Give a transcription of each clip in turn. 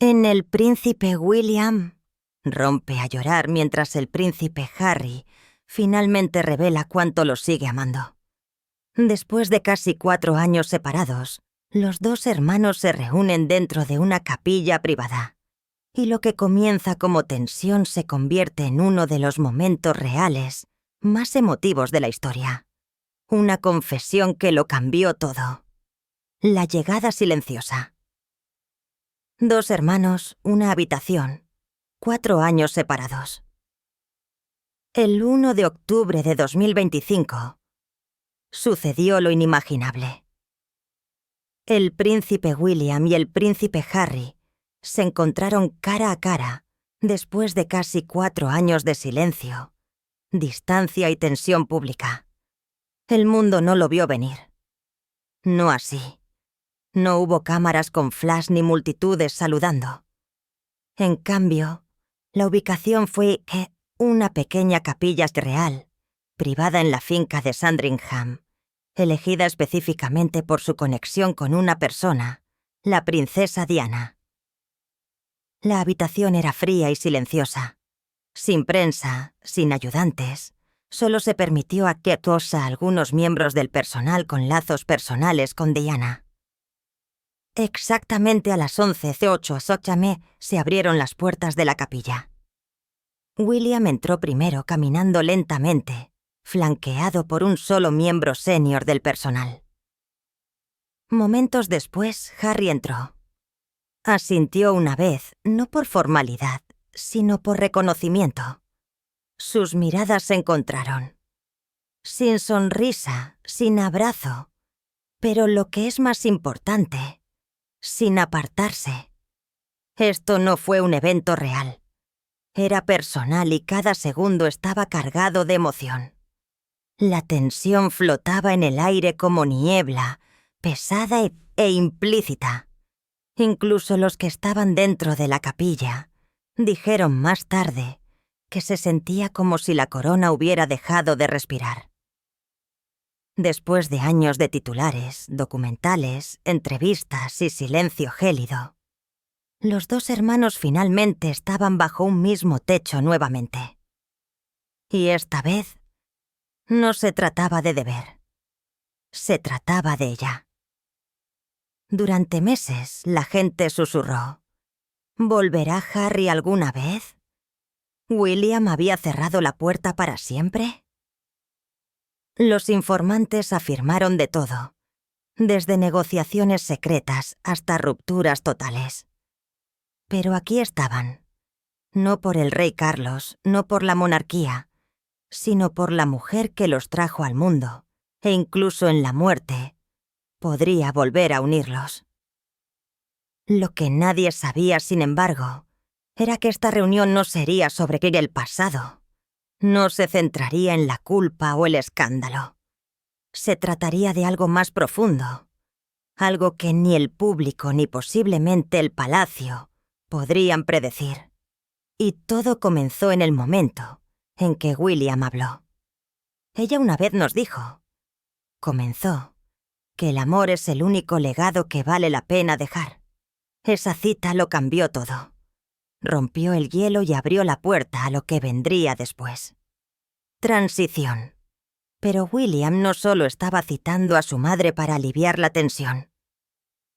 En El príncipe William rompe a llorar mientras el príncipe Harry finalmente revela cuánto lo sigue amando. Después de casi 4 años separados, los dos hermanos se reúnen dentro de una capilla privada, y lo que comienza como tensión se convierte en uno de los momentos reales más emotivos de la historia. Una confesión que lo cambió todo. La llegada silenciosa. 2 hermanos, una habitación, 4 años separados. El 1 de octubre de 2025 sucedió lo inimaginable. El príncipe William y el príncipe Harry se encontraron cara a cara después de casi 4 años de silencio, distancia y tensión pública. El mundo no lo vio venir. No así. No hubo cámaras con flash ni multitudes saludando. En cambio, la ubicación fue una pequeña capilla real, privada en la finca de Sandringham, elegida específicamente por su conexión con una persona, la princesa Diana. La habitación era fría y silenciosa. Sin prensa, sin ayudantes, solo se permitió a algunos miembros del personal con lazos personales con Diana. Exactamente a las 11:08 se abrieron las puertas de la capilla. William entró primero caminando lentamente, flanqueado por un solo miembro senior del personal. Momentos después, Harry entró. Asintió una vez, no por formalidad, sino por reconocimiento. Sus miradas se encontraron. Sin sonrisa, sin abrazo, pero lo que es más importante, sin apartarse. Esto no fue un evento real. Era personal y cada segundo estaba cargado de emoción. La tensión flotaba en el aire como niebla, pesada e implícita. Incluso los que estaban dentro de la capilla dijeron más tarde que se sentía como si la corona hubiera dejado de respirar. Después de años de titulares, documentales, entrevistas y silencio gélido, los 2 hermanos finalmente estaban bajo un mismo techo nuevamente. Y esta vez no se trataba de deber. Se trataba de ella. Durante meses la gente susurró: ¿volverá Harry alguna vez? ¿William había cerrado la puerta para siempre? Los informantes afirmaron de todo, desde negociaciones secretas hasta rupturas totales. Pero aquí estaban, no por el rey Carlos, no por la monarquía, sino por la mujer que los trajo al mundo, e incluso en la muerte podría volver a unirlos. Lo que nadie sabía, sin embargo, era que esta reunión no sería sobre el pasado. No se centraría en la culpa o el escándalo. Se trataría de algo más profundo, algo que ni el público ni posiblemente el palacio podrían predecir. Y todo comenzó en el momento en que William habló. Ella una vez nos dijo, comenzó, que el amor es el único legado que vale la pena dejar. Esa cita lo cambió todo. Rompió el hielo y abrió la puerta a lo que vendría después. Transición. Pero William no solo estaba citando a su madre para aliviar la tensión.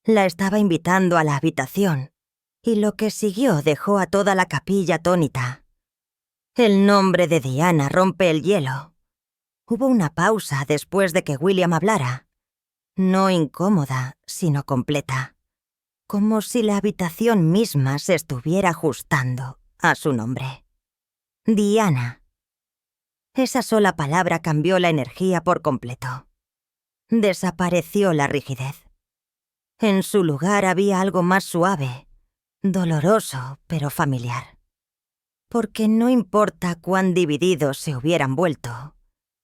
La estaba invitando a la habitación, y lo que siguió dejó a toda la capilla atónita. El nombre de Diana rompe el hielo. Hubo una pausa después de que William hablara. No incómoda, sino completa. Como si la habitación misma se estuviera ajustando a su nombre. Diana. Esa sola palabra cambió la energía por completo. Desapareció la rigidez. En su lugar había algo más suave, doloroso, pero familiar. Porque no importa cuán divididos se hubieran vuelto,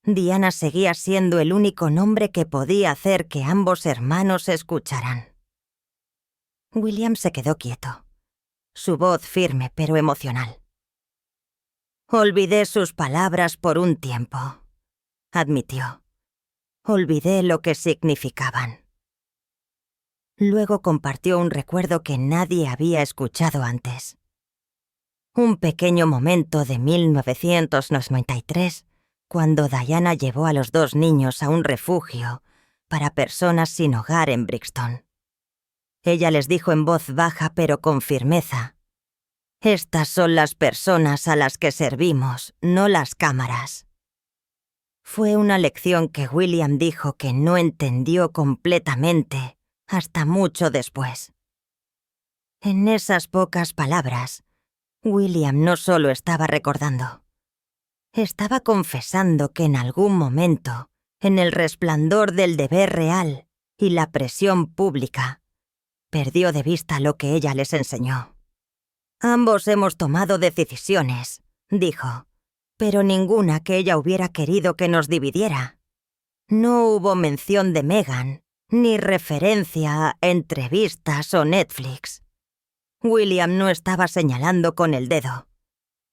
Diana seguía siendo el único nombre que podía hacer que ambos hermanos se escucharan. William se quedó quieto, su voz firme pero emocional. Olvidé sus palabras por un tiempo, admitió. Olvidé lo que significaban. Luego compartió un recuerdo que nadie había escuchado antes. Un pequeño momento de 1993, cuando Diana llevó a los 2 niños a un refugio para personas sin hogar en Brixton. Ella les dijo en voz baja pero con firmeza: «Estas son las personas a las que servimos, no las cámaras». Fue una lección que William dijo que no entendió completamente hasta mucho después. En esas pocas palabras, William no solo estaba recordando, estaba confesando que en algún momento, en el resplandor del deber real y la presión pública, perdió de vista lo que ella les enseñó. «Ambos hemos tomado decisiones», dijo, «pero ninguna que ella hubiera querido que nos dividiera. No hubo mención de Meghan, ni referencia a entrevistas o Netflix. William no estaba señalando con el dedo.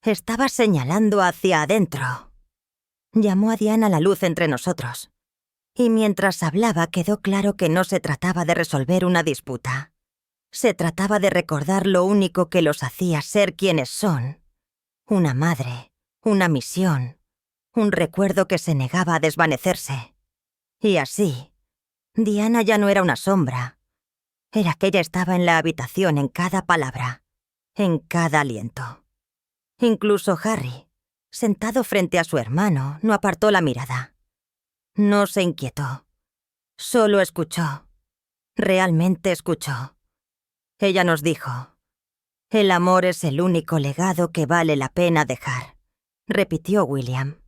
Estaba señalando hacia adentro». Llamó a Diana a la luz entre nosotros. Y mientras hablaba quedó claro que no se trataba de resolver una disputa. Se trataba de recordar lo único que los hacía ser quienes son. Una madre, una misión, un recuerdo que se negaba a desvanecerse. Y así, Diana ya no era una sombra. Era que ella estaba en la habitación en cada palabra, en cada aliento. Incluso Harry, sentado frente a su hermano, no apartó la mirada. No se inquietó. Solo escuchó. Realmente escuchó. Ella nos dijo: «El amor es el único legado que vale la pena dejar», repitió William,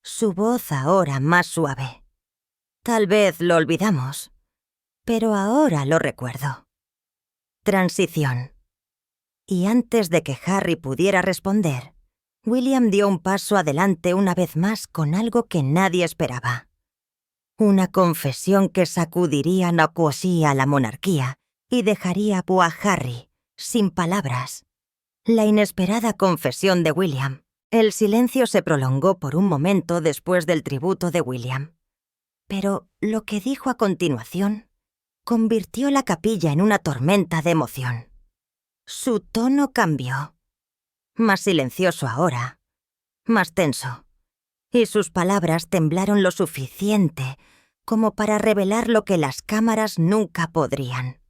su voz ahora más suave. «Tal vez lo olvidamos, pero ahora lo recuerdo». Transición. Y antes de que Harry pudiera responder, William dio un paso adelante una vez más con algo que nadie esperaba. Una confesión que sacudiría Naquosí a la monarquía y dejaría a Harry sin palabras. La inesperada confesión de William. El silencio se prolongó por un momento después del tributo de William. Pero lo que dijo a continuación convirtió la capilla en una tormenta de emoción. Su tono cambió. Más silencioso ahora, más tenso. Y sus palabras temblaron lo suficiente como para revelar lo que las cámaras nunca podrían.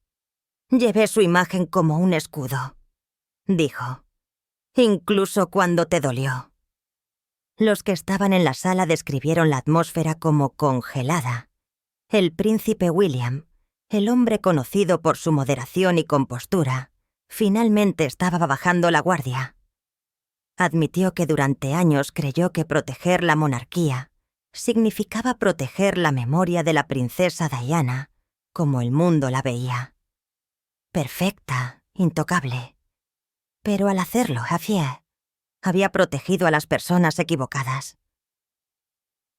«Llevé su imagen como un escudo», dijo, «incluso cuando te dolió». Los que estaban en la sala describieron la atmósfera como congelada. El príncipe William, el hombre conocido por su moderación y compostura, finalmente estaba bajando la guardia. Admitió que durante años creyó que proteger la monarquía significaba proteger la memoria de la princesa Diana, como el mundo la veía. Perfecta, intocable. Pero al hacerlo, había protegido a las personas equivocadas.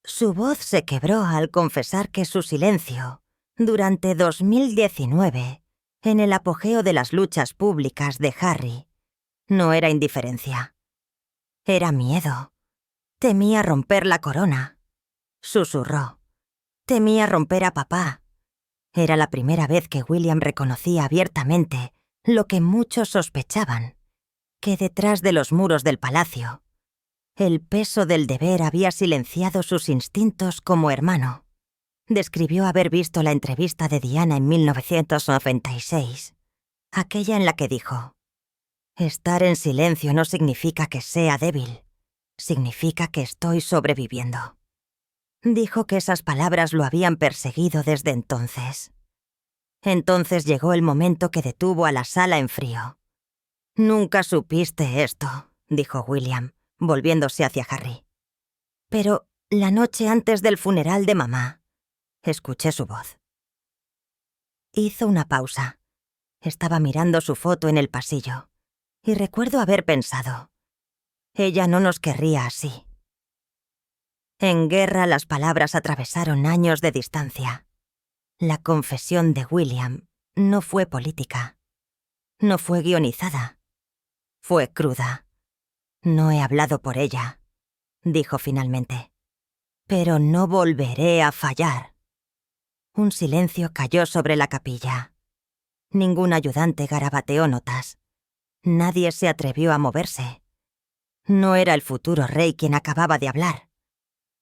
Su voz se quebró al confesar que su silencio, durante 2019, en el apogeo de las luchas públicas de Harry, no era indiferencia. Era miedo. Temía romper la corona. Susurró. Temía romper a papá. Era la primera vez que William reconocía abiertamente lo que muchos sospechaban, que detrás de los muros del palacio, el peso del deber había silenciado sus instintos como hermano. Describió haber visto la entrevista de Diana en 1996, aquella en la que dijo: «Estar en silencio no significa que sea débil, significa que estoy sobreviviendo». Dijo que esas palabras lo habían perseguido desde entonces. Entonces llegó el momento que detuvo a la sala en frío. «Nunca supiste esto», dijo William, volviéndose hacia Harry. «Pero la noche antes del funeral de mamá», escuché su voz. Hizo una pausa. Estaba mirando su foto en el pasillo, y recuerdo haber pensado: ella no nos querría así. En guerra las palabras atravesaron años de distancia. La confesión de William no fue política. No fue guionizada. Fue cruda. «No he hablado por ella», dijo finalmente. «Pero no volveré a fallar». Un silencio cayó sobre la capilla. Ningún ayudante garabateó notas. Nadie se atrevió a moverse. No era el futuro rey quien acababa de hablar.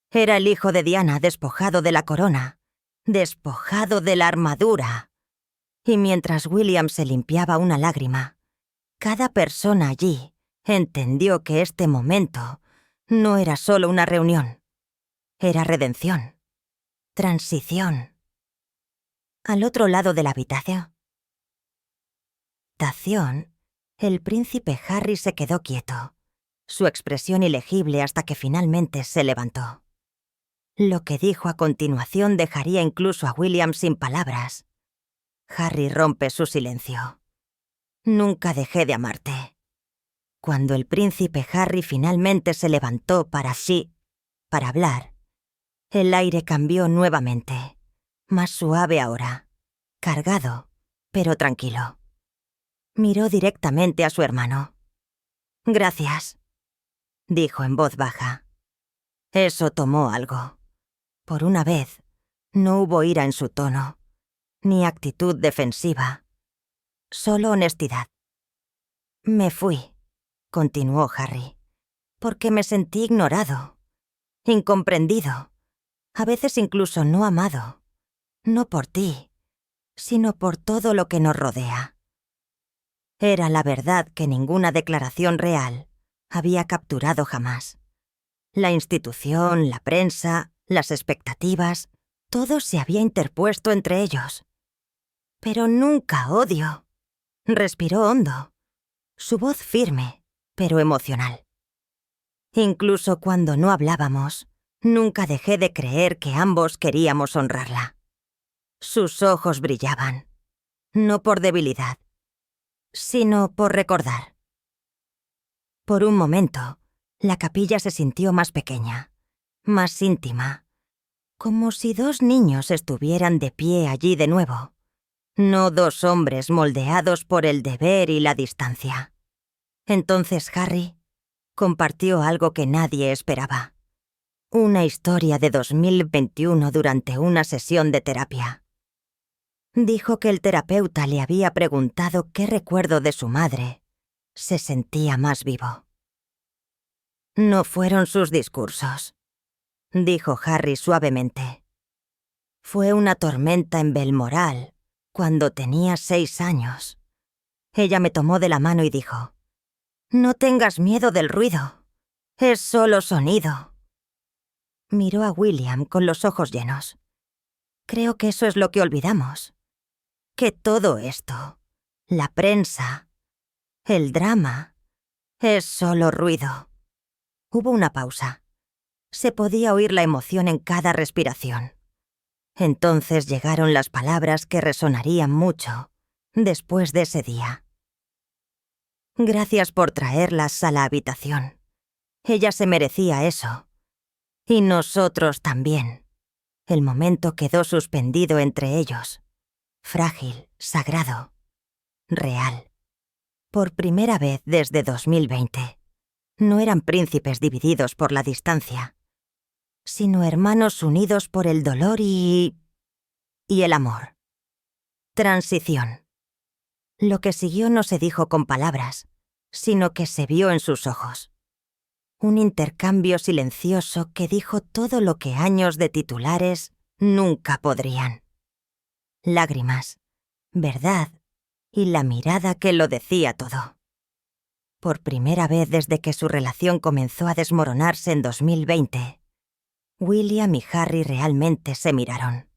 Era el hijo de Diana despojado de la corona, despojado de la armadura. Y mientras William se limpiaba una lágrima, cada persona allí entendió que este momento no era solo una reunión. Era redención. Transición. Al otro lado de la habitación, el príncipe Harry se quedó quieto, su expresión ilegible hasta que finalmente se levantó. Lo que dijo a continuación dejaría incluso a William sin palabras. Harry rompe su silencio. Nunca dejé de amarte. Cuando el príncipe Harry finalmente se levantó para hablar, el aire cambió nuevamente, más suave ahora, cargado, pero tranquilo. Miró directamente a su hermano. «Gracias», dijo en voz baja. Eso tomó algo. Por una vez, no hubo ira en su tono, ni actitud defensiva, solo honestidad. «Me fui», continuó Harry, «porque me sentí ignorado, incomprendido, a veces incluso no amado, no por ti, sino por todo lo que nos rodea». Era la verdad que ninguna declaración real había capturado jamás. La institución, la prensa, las expectativas, todo se había interpuesto entre ellos. Pero nunca odio. Respiró hondo, su voz firme, pero emocional. Incluso cuando no hablábamos, nunca dejé de creer que ambos queríamos honrarla. Sus ojos brillaban, no por debilidad, sino por recordar. Por un momento, la capilla se sintió más pequeña, más íntima, como si dos niños estuvieran de pie allí de nuevo, no dos hombres moldeados por el deber y la distancia. Entonces Harry compartió algo que nadie esperaba. Una historia de 2021 durante una sesión de terapia. Dijo que el terapeuta le había preguntado qué recuerdo de su madre se sentía más vivo. «No fueron sus discursos», dijo Harry suavemente. «Fue una tormenta en Belmoral, cuando tenía 6 años. Ella me tomó de la mano y dijo: «No tengas miedo del ruido. Es solo sonido». Miró a William con los ojos llenos. «Creo que eso es lo que olvidamos. Que todo esto, la prensa, el drama, es solo ruido». Hubo una pausa. Se podía oír la emoción en cada respiración. Entonces llegaron las palabras que resonarían mucho después de ese día. «Gracias por traerlas a la habitación. Ella se merecía eso. Y nosotros también». El momento quedó suspendido entre ellos. Frágil, sagrado, real. Por primera vez desde 2020. No eran príncipes divididos por la distancia, sino hermanos unidos por el dolor y el amor. Transición. Lo que siguió no se dijo con palabras, sino que se vio en sus ojos. Un intercambio silencioso que dijo todo lo que años de titulares nunca podrían. Lágrimas, verdad y la mirada que lo decía todo. Por primera vez desde que su relación comenzó a desmoronarse en 2020, William y Harry realmente se miraron.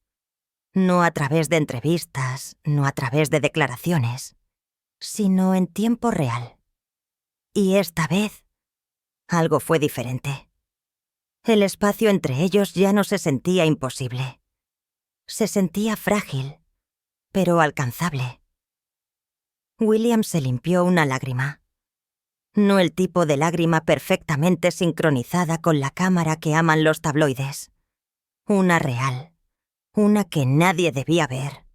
No a través de entrevistas, no a través de declaraciones, sino en tiempo real. Y esta vez, algo fue diferente. El espacio entre ellos ya no se sentía imposible. Se sentía frágil, pero alcanzable. William se limpió una lágrima. No el tipo de lágrima perfectamente sincronizada con la cámara que aman los tabloides. Una real. Una que nadie debía ver.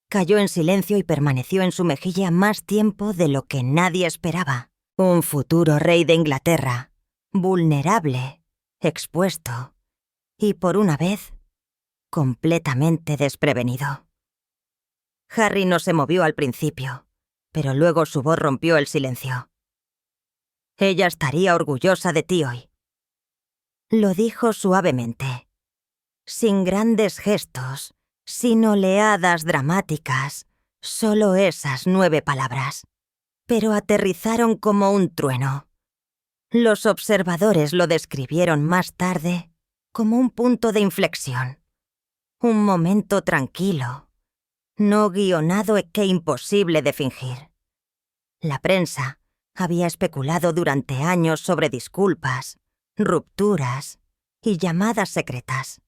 Cayó en silencio y permaneció en su mejilla más tiempo de lo que nadie esperaba. Un futuro rey de Inglaterra, vulnerable, expuesto, y por una vez, completamente desprevenido. Harry no se movió al principio, pero luego su voz rompió el silencio. «Ella estaría orgullosa de ti hoy». Lo dijo suavemente, sin grandes gestos, sin oleadas dramáticas, solo esas 9 palabras. Pero aterrizaron como un trueno. Los observadores lo describieron más tarde como un punto de inflexión, un momento tranquilo, no guionado e que imposible de fingir. La prensa había especulado durante años sobre disculpas, rupturas y llamadas secretas.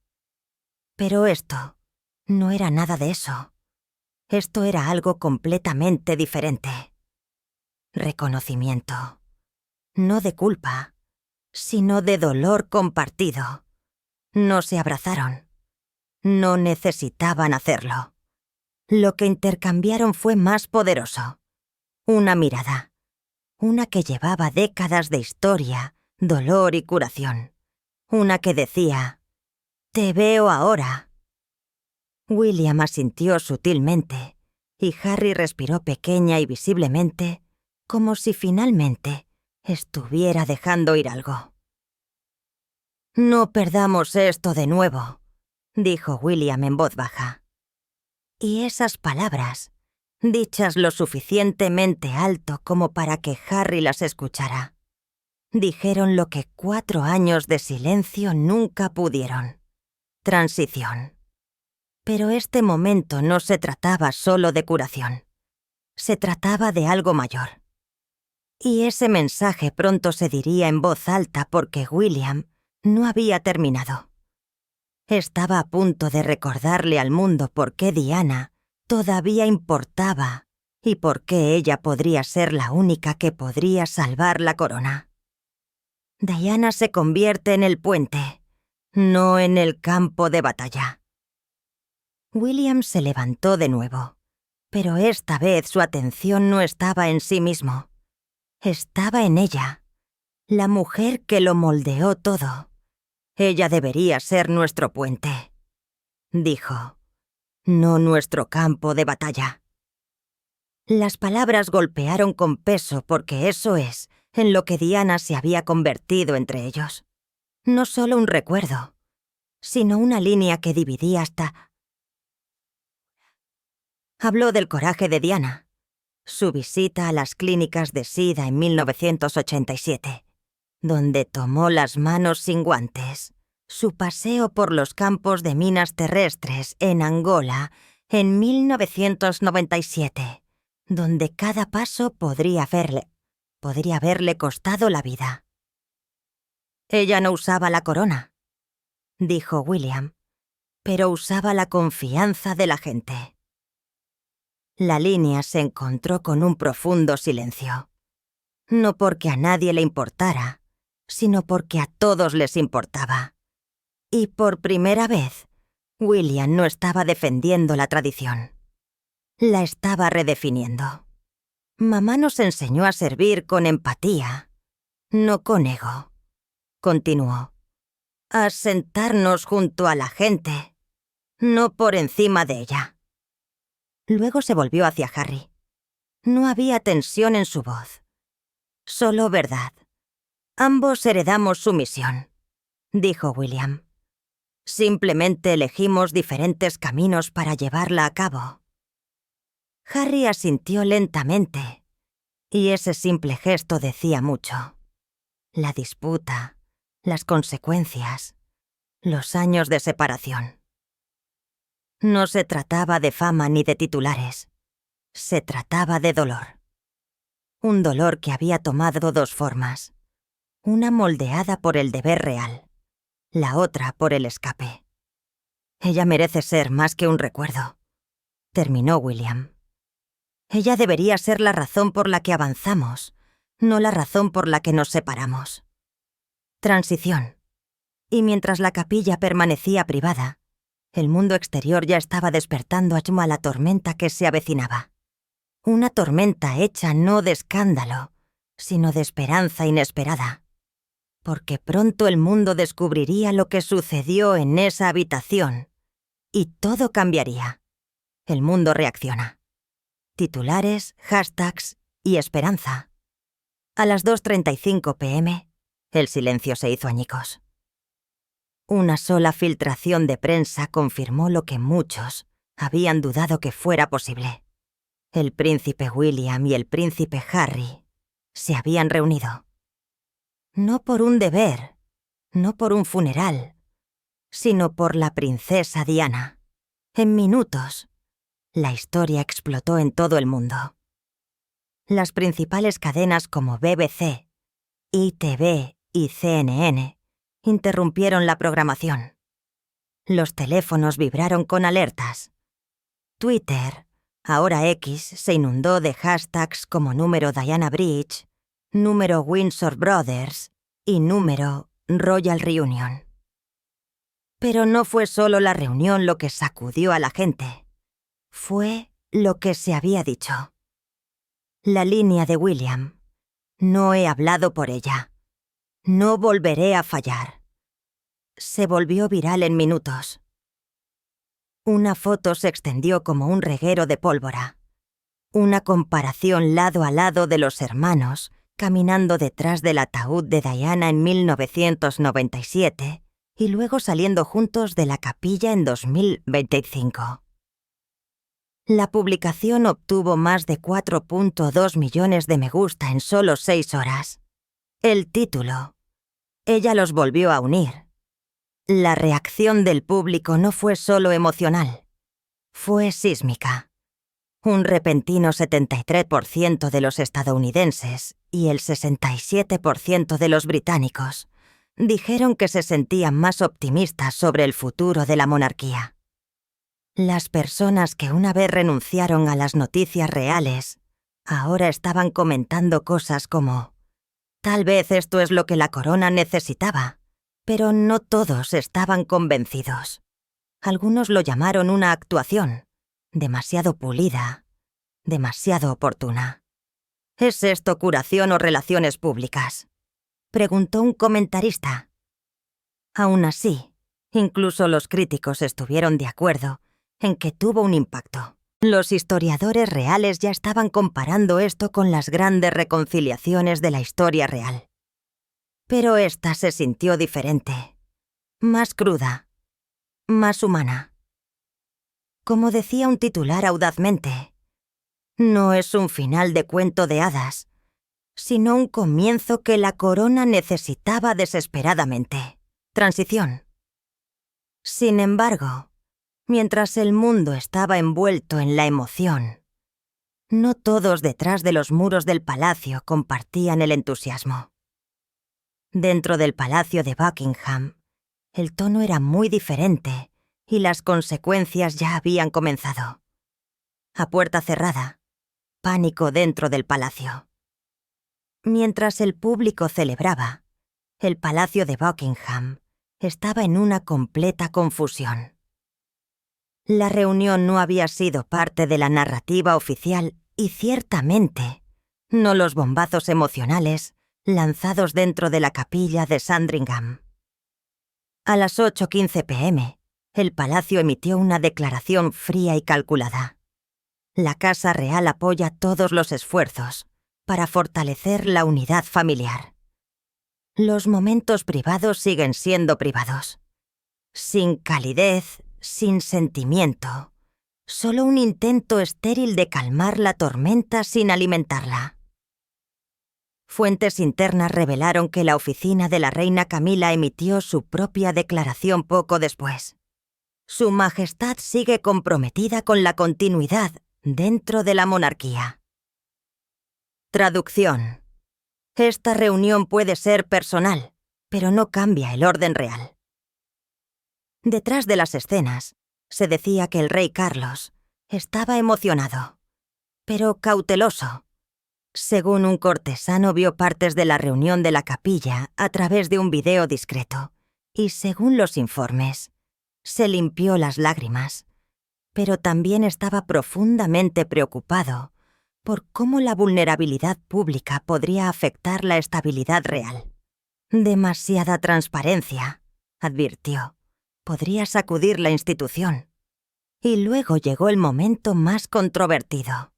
Pero esto no era nada de eso. Esto era algo completamente diferente. Reconocimiento. No de culpa, sino de dolor compartido. No se abrazaron. No necesitaban hacerlo. Lo que intercambiaron fue más poderoso. Una mirada. Una que llevaba décadas de historia, dolor y curación. Una que decía: «Te veo ahora». William asintió sutilmente, y Harry respiró pequeña y visiblemente, como si finalmente estuviera dejando ir algo. «No perdamos esto de nuevo», dijo William en voz baja. Y esas palabras, dichas lo suficientemente alto como para que Harry las escuchara, dijeron lo que 4 años de silencio nunca pudieron: transición. Pero este momento no se trataba solo de curación. Se trataba de algo mayor. Y ese mensaje pronto se diría en voz alta porque William no había terminado. Estaba a punto de recordarle al mundo por qué Diana todavía importaba y por qué ella podría ser la única que podría salvar la corona. Diana se convierte en el puente, no en el campo de batalla. William se levantó de nuevo, pero esta vez su atención no estaba en sí mismo. Estaba en ella, la mujer que lo moldeó todo. Ella debería ser nuestro puente, dijo, no nuestro campo de batalla. Las palabras golpearon con peso porque eso es en lo que Diana se había convertido entre ellos. No solo un recuerdo, sino una línea que dividía hasta... Habló del coraje de Diana, su visita a las clínicas de SIDA en 1987, donde tomó las manos sin guantes, su paseo por los campos de minas terrestres en Angola en 1997, donde cada paso podría haberle costado la vida. Ella no usaba la corona, dijo William, pero usaba la confianza de la gente. La línea se encontró con un profundo silencio. No porque a nadie le importara, sino porque a todos les importaba. Y por primera vez, William no estaba defendiendo la tradición. La estaba redefiniendo. Mamá nos enseñó a servir con empatía, no con ego. Continuó. A sentarnos junto a la gente, no por encima de ella. Luego se volvió hacia Harry. No había tensión en su voz. Solo verdad. Ambos heredamos su misión, dijo William. Simplemente elegimos diferentes caminos para llevarla a cabo. Harry asintió lentamente, y ese simple gesto decía mucho. La disputa, las consecuencias, los años de separación. No se trataba de fama ni de titulares. Se trataba de dolor. Un dolor que había tomado 2 formas. Una moldeada por el deber real, la otra por el escape. Ella merece ser más que un recuerdo, terminó William. Ella debería ser la razón por la que avanzamos, no la razón por la que nos separamos. Transición. Y mientras la capilla permanecía privada, el mundo exterior ya estaba despertando a la tormenta que se avecinaba. Una tormenta hecha no de escándalo, sino de esperanza inesperada. Porque pronto el mundo descubriría lo que sucedió en esa habitación, y todo cambiaría. El mundo reacciona. titulares, hashtags y esperanza. A las 2:35 p.m., el silencio se hizo añicos. Una sola filtración de prensa confirmó lo que muchos habían dudado que fuera posible. El príncipe William y el príncipe Harry se habían reunido. No por un deber, no por un funeral, sino por la princesa Diana. En minutos, la historia explotó en todo el mundo. Las principales cadenas como BBC, ITV y CNN interrumpieron la programación. Los teléfonos vibraron con alertas. Twitter, ahora X, se inundó de hashtags como número Diana Bridge, número Windsor Brothers y número Royal Reunion. Pero no fue solo la reunión lo que sacudió a la gente. Fue lo que se había dicho. La línea de William. No he hablado por ella. No volveré a fallar. Se volvió viral en minutos. Una foto se extendió como un reguero de pólvora. Una comparación lado a lado de los hermanos caminando detrás del ataúd de Diana en 1997 y luego saliendo juntos de la capilla en 2025. La publicación obtuvo más de 4.2 millones de me gusta en solo 6 horas. El título: Ella los volvió a unir. La reacción del público no fue solo emocional, fue sísmica. Un repentino 73% de los estadounidenses y el 67% de los británicos dijeron que se sentían más optimistas sobre el futuro de la monarquía. Las personas que una vez renunciaron a las noticias reales, ahora estaban comentando cosas como: tal vez esto es lo que la corona necesitaba, pero no todos estaban convencidos. Algunos lo llamaron una actuación, demasiado pulida, demasiado oportuna. ¿Es esto curación o relaciones públicas?, preguntó un comentarista. Aún así, incluso los críticos estuvieron de acuerdo en que tuvo un impacto. Los historiadores reales ya estaban comparando esto con las grandes reconciliaciones de la historia real. Pero esta se sintió diferente, más cruda, más humana. Como decía un titular audazmente, no es un final de cuento de hadas, sino un comienzo que la corona necesitaba desesperadamente. Transición. Sin embargo, mientras el mundo estaba envuelto en la emoción, no todos detrás de los muros del palacio compartían el entusiasmo. Dentro del palacio de Buckingham, el tono era muy diferente y las consecuencias ya habían comenzado. A puerta cerrada, pánico dentro del palacio. Mientras el público celebraba, el palacio de Buckingham estaba en una completa confusión. La reunión no había sido parte de la narrativa oficial y ciertamente no los bombazos emocionales lanzados dentro de la capilla de Sandringham. A las 8:15 p.m., el palacio emitió una declaración fría y calculada. La Casa Real apoya todos los esfuerzos para fortalecer la unidad familiar. Los momentos privados siguen siendo privados. Sin calidez, sin sentimiento. Solo un intento estéril de calmar la tormenta sin alimentarla. Fuentes internas revelaron que la oficina de la reina Camila emitió su propia declaración poco después. Su Majestad sigue comprometida con la continuidad dentro de la monarquía. Traducción. Esta reunión puede ser personal, pero no cambia el orden real. Detrás de las escenas, se decía que el rey Carlos estaba emocionado, pero cauteloso. Según un cortesano vio partes de la reunión de la capilla a través de un video discreto, y según los informes, se limpió las lágrimas, pero también estaba profundamente preocupado por cómo la vulnerabilidad pública podría afectar la estabilidad real. Demasiada transparencia, advirtió. Podría sacudir la institución. Y luego llegó el momento más controvertido.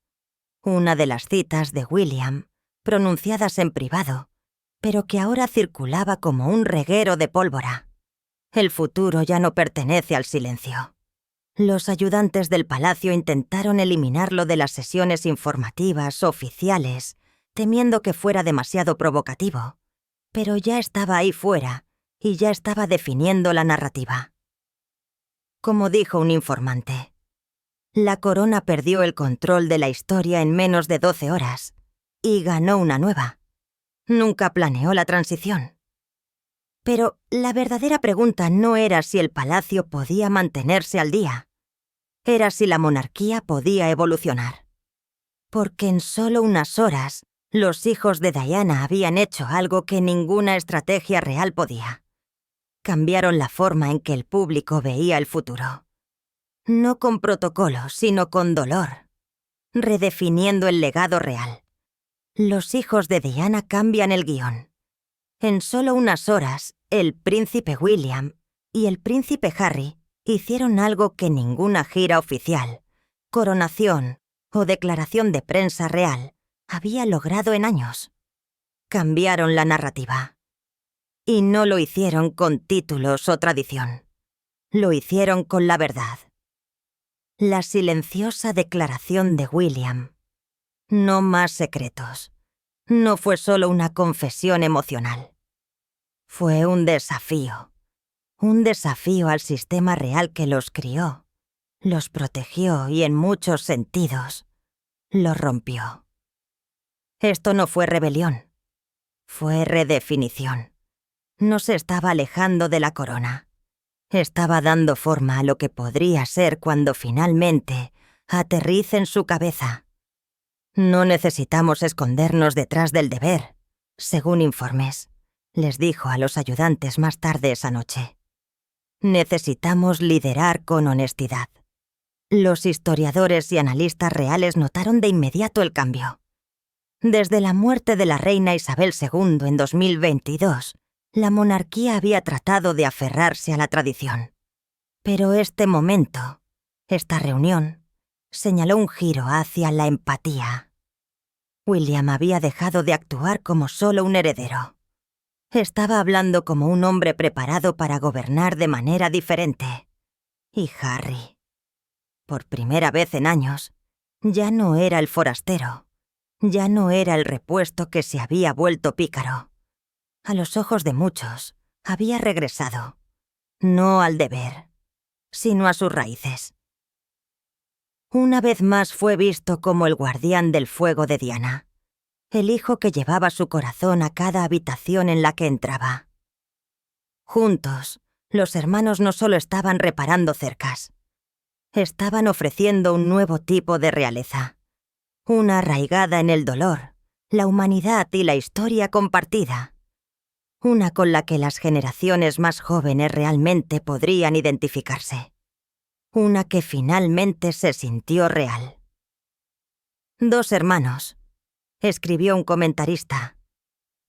Una de las citas de William, pronunciadas en privado, pero que ahora circulaba como un reguero de pólvora. El futuro ya no pertenece al silencio. Los ayudantes del palacio intentaron eliminarlo de las sesiones informativas oficiales, temiendo que fuera demasiado provocativo, pero ya estaba ahí fuera y ya estaba definiendo la narrativa. Como dijo un informante, la corona perdió el control de la historia en menos de 12 horas y ganó una nueva. Nunca planeó la transición. Pero la verdadera pregunta no era si el palacio podía mantenerse al día. Era si la monarquía podía evolucionar. Porque en solo unas horas, los hijos de Diana habían hecho algo que ninguna estrategia real podía. Cambiaron la forma en que el público veía el futuro. No con protocolo, sino con dolor. Redefiniendo el legado real. Los hijos de Diana cambian el guión. En solo unas horas, el príncipe William y el príncipe Harry hicieron algo que ninguna gira oficial, coronación o declaración de prensa real había logrado en años. Cambiaron la narrativa. Y no lo hicieron con títulos o tradición. Lo hicieron con la verdad. La silenciosa declaración de William. No más secretos. No fue solo una confesión emocional. Fue un desafío. Un desafío al sistema real que los crió, los protegió y en muchos sentidos los rompió. Esto no fue rebelión. Fue redefinición. No se estaba alejando de la corona. Estaba dando forma a lo que podría ser cuando finalmente aterrice en su cabeza. No necesitamos escondernos detrás del deber, según informes, les dijo a los ayudantes más tarde esa noche. Necesitamos liderar con honestidad. Los historiadores y analistas reales notaron de inmediato el cambio. Desde la muerte de la reina Isabel II en 2022, la monarquía había tratado de aferrarse a la tradición. Pero este momento, esta reunión, señaló un giro hacia la empatía. William había dejado de actuar como solo un heredero. Estaba hablando como un hombre preparado para gobernar de manera diferente. Y Harry, por primera vez en años, ya no era el forastero. Ya no era el repuesto que se había vuelto pícaro. A los ojos de muchos, había regresado, no al deber, sino a sus raíces. Una vez más fue visto como el guardián del fuego de Diana, el hijo que llevaba su corazón a cada habitación en la que entraba. Juntos, los hermanos no solo estaban reparando cercas, estaban ofreciendo un nuevo tipo de realeza, una arraigada en el dolor, la humanidad y la historia compartida, una con la que las generaciones más jóvenes realmente podrían identificarse, una que finalmente se sintió real. 2 hermanos, escribió un comentarista.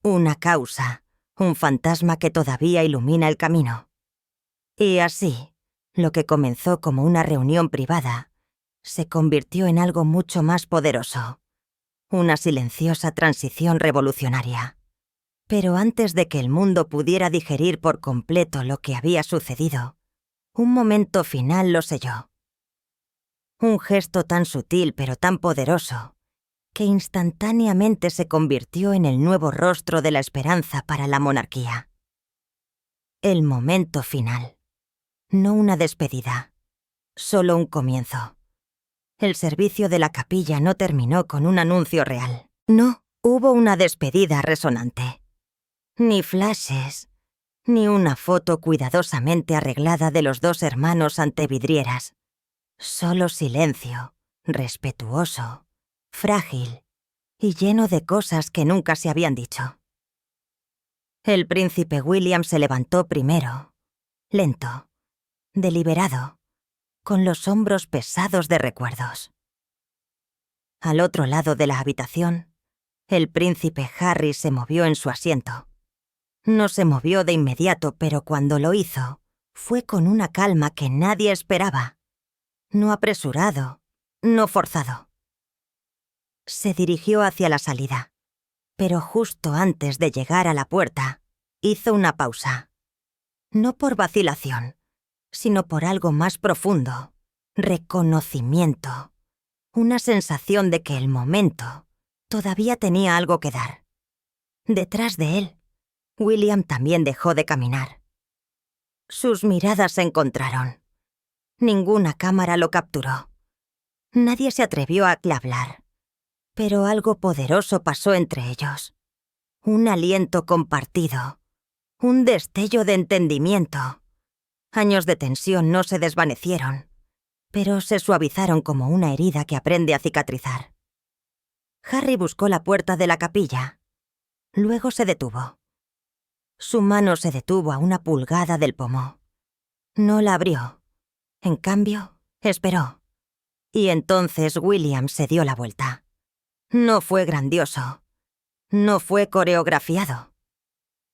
Una causa, un fantasma que todavía ilumina el camino. Y así, lo que comenzó como una reunión privada, se convirtió en algo mucho más poderoso. Una silenciosa transición revolucionaria. Pero antes de que el mundo pudiera digerir por completo lo que había sucedido, un momento final lo selló. Un gesto tan sutil pero tan poderoso, que instantáneamente se convirtió en el nuevo rostro de la esperanza para la monarquía. El momento final. No una despedida, solo un comienzo. El servicio de la capilla no terminó con un anuncio real. No, hubo una despedida resonante. Ni flashes, ni una foto cuidadosamente arreglada de los 2 hermanos ante vidrieras. Solo silencio, respetuoso, frágil y lleno de cosas que nunca se habían dicho. El príncipe William se levantó primero, lento, deliberado, con los hombros pesados de recuerdos. Al otro lado de la habitación, el príncipe Harry se movió en su asiento. No se movió de inmediato, pero cuando lo hizo, fue con una calma que nadie esperaba. No apresurado, no forzado. Se dirigió hacia la salida, pero justo antes de llegar a la puerta, hizo una pausa. No por vacilación, sino por algo más profundo. Reconocimiento. Una sensación de que el momento todavía tenía algo que dar. Detrás de él, William también dejó de caminar. Sus miradas se encontraron. Ninguna cámara lo capturó. Nadie se atrevió a hablar. Pero algo poderoso pasó entre ellos. Un aliento compartido. Un destello de entendimiento. Años de tensión no se desvanecieron, pero se suavizaron como una herida que aprende a cicatrizar. Harry buscó la puerta de la capilla. Luego se detuvo. Su mano se detuvo a una pulgada del pomo. No la abrió. En cambio, esperó. Y entonces William se dio la vuelta. No fue grandioso. No fue coreografiado.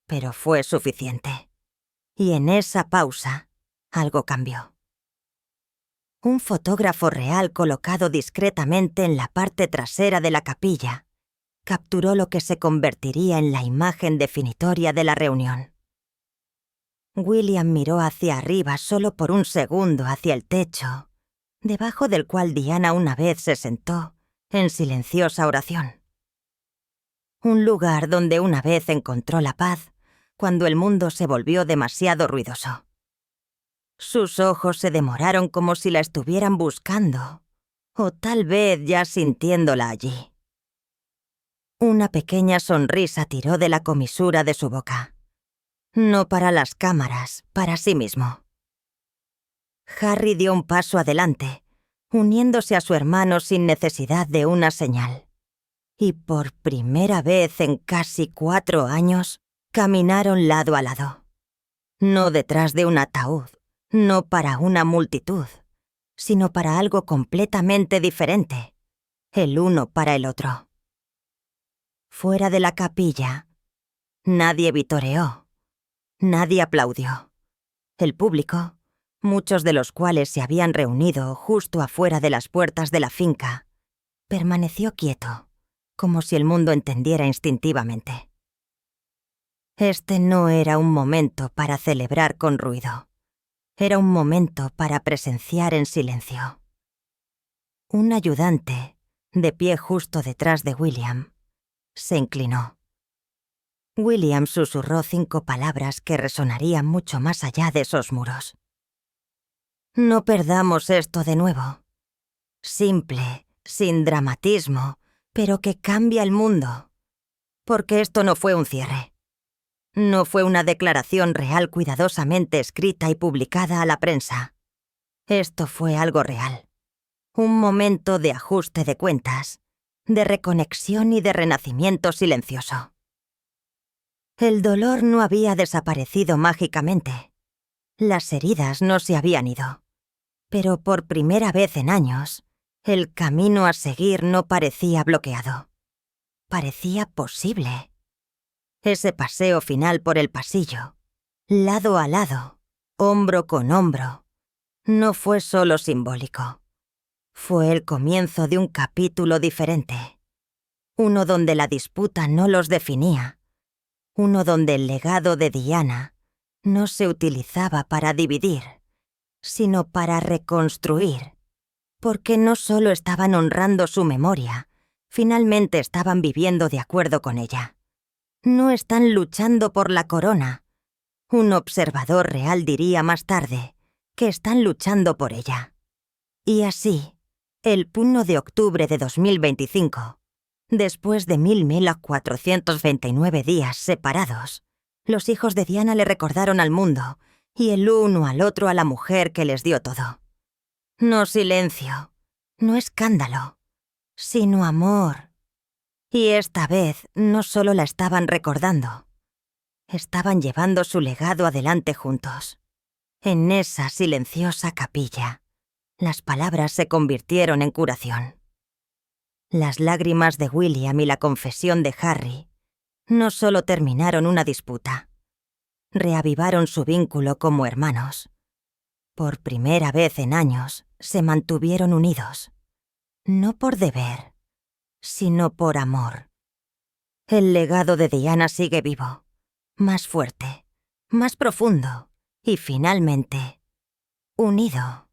Pero fue suficiente. Y en esa pausa, algo cambió. Un fotógrafo real colocado discretamente en la parte trasera de la capilla capturó lo que se convertiría en la imagen definitoria de la reunión. William miró hacia arriba solo por un segundo hacia el techo, debajo del cual Diana una vez se sentó en silenciosa oración. Un lugar donde una vez encontró la paz cuando el mundo se volvió demasiado ruidoso. Sus ojos se demoraron como si la estuvieran buscando, o tal vez ya sintiéndola allí. Una pequeña sonrisa tiró de la comisura de su boca. No para las cámaras, para sí mismo. Harry dio un paso adelante, uniéndose a su hermano sin necesidad de una señal. Y por primera vez en casi 4 años, caminaron lado a lado. No detrás de un ataúd, no para una multitud, sino para algo completamente diferente, el uno para el otro. Fuera de la capilla, nadie vitoreó, nadie aplaudió. El público, muchos de los cuales se habían reunido justo afuera de las puertas de la finca, permaneció quieto, como si el mundo entendiera instintivamente. Este no era un momento para celebrar con ruido. Era un momento para presenciar en silencio. Un ayudante, de pie justo detrás de William, se inclinó. William susurró 5 palabras que resonarían mucho más allá de esos muros. No perdamos esto de nuevo. Simple, sin dramatismo, pero que cambia el mundo. Porque esto no fue un cierre. No fue una declaración real cuidadosamente escrita y publicada a la prensa. Esto fue algo real. Un momento de ajuste de cuentas, de reconexión y de renacimiento silencioso. El dolor no había desaparecido mágicamente. Las heridas no se habían ido. Pero por primera vez en años, el camino a seguir no parecía bloqueado. Parecía posible. Ese paseo final por el pasillo, lado a lado, hombro con hombro, no fue solo simbólico. Fue el comienzo de un capítulo diferente. Uno donde la disputa no los definía. Uno donde el legado de Diana no se utilizaba para dividir, sino para reconstruir. Porque no solo estaban honrando su memoria, finalmente estaban viviendo de acuerdo con ella. No están luchando por la corona. Un observador real diría más tarde que están luchando por ella. Y así, el 1 de octubre de 2025, después de 1429 días separados, los hijos de Diana le recordaron al mundo y el uno al otro a la mujer que les dio todo. No silencio, no escándalo, sino amor. Y esta vez no solo la estaban recordando, estaban llevando su legado adelante juntos. En esa silenciosa capilla, las palabras se convirtieron en curación. Las lágrimas de William y la confesión de Harry no solo terminaron una disputa, reavivaron su vínculo como hermanos. Por primera vez en años se mantuvieron unidos, no por deber, sino por amor. El legado de Diana sigue vivo, más fuerte, más profundo y finalmente unido.